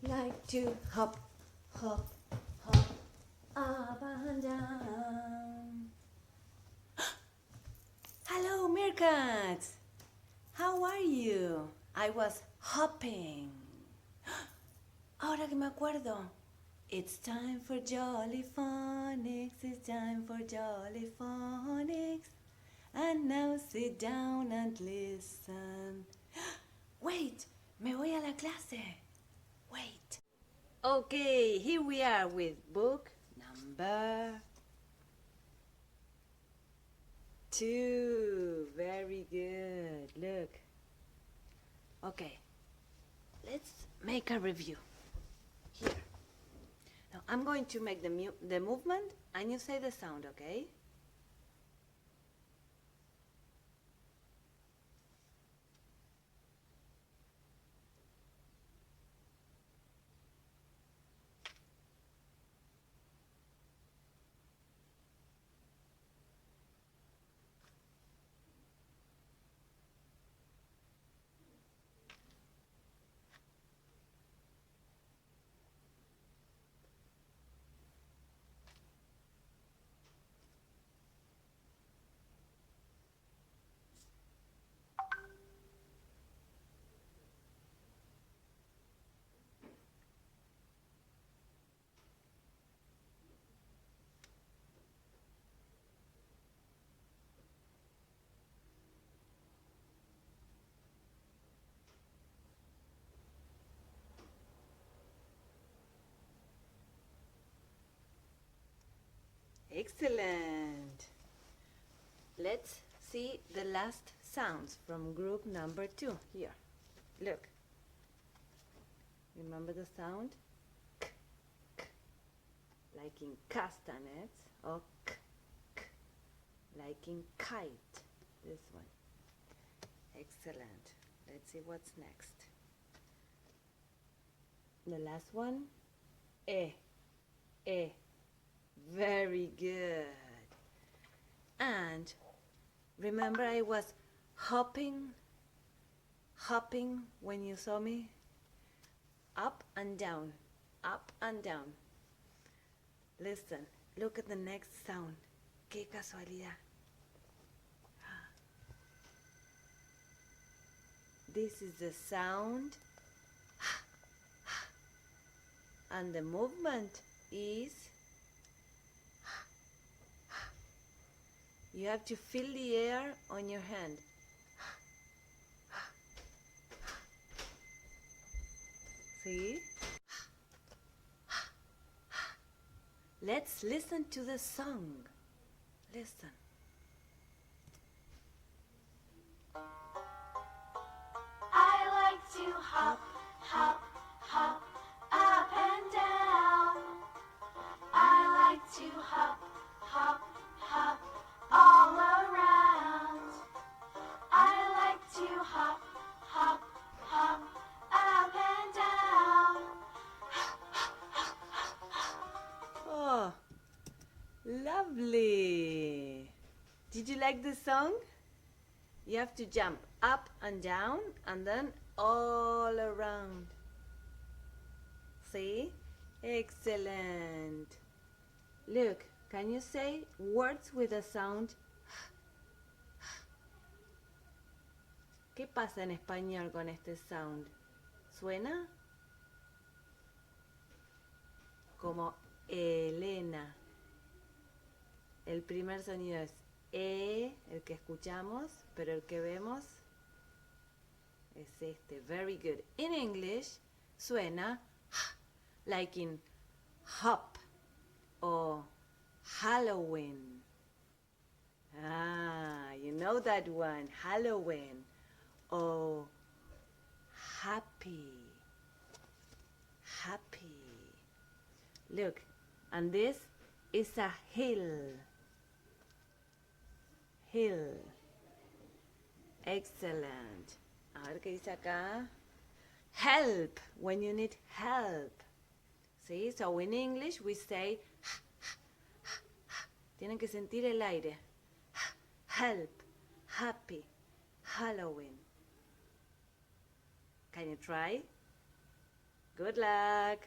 like to hop, hop, hop, up and down. Hello, meerkats! How are you? I was hopping. Ahora que me acuerdo. It's time for Jolly Phonics, it's time for Jolly Phonics. And now sit down and listen. Wait, me voy a la clase. Wait. Okay, here we are with book number 2. Very good. Look. Okay, let's make a review. Here. Now I'm going to make the movement and you say the sound, okay? Excellent. Let's see the last sounds from group number 2 here. Look. Remember the sound? K, k, like in castanets, or k, k, like in kite. This one. Excellent. Let's see what's next. The last one. E, e. Very good. And remember I was hopping when you saw me? Up and down, up and down. Listen, look at the next sound. Qué casualidad. This is the sound. And the movement is, you have to feel the air on your hand. See? Let's listen to the song. Listen. I like to hop, hop, hop, up and down. I like to hop, hop, hop, all around. I like to hop, hop, hop, up and down. Oh, lovely. Did you like the song? You have to jump up and down and then all around. See? Excellent. Look, can you say words with a sound? ¿Qué pasa en español con este sound? ¿Suena? Como Elena. El primer sonido es E, el que escuchamos, pero el que vemos es este. Very good. In English, suena like in hop o Halloween. Ah, you know that one. Halloween. O happy. Happy. Look, and this is a hill. Hill. Excellent. A ver qué dice acá. Help, when you need help. See, so in English we say, tienen que sentir el aire. Help, happy, Halloween. Can you try? Good luck.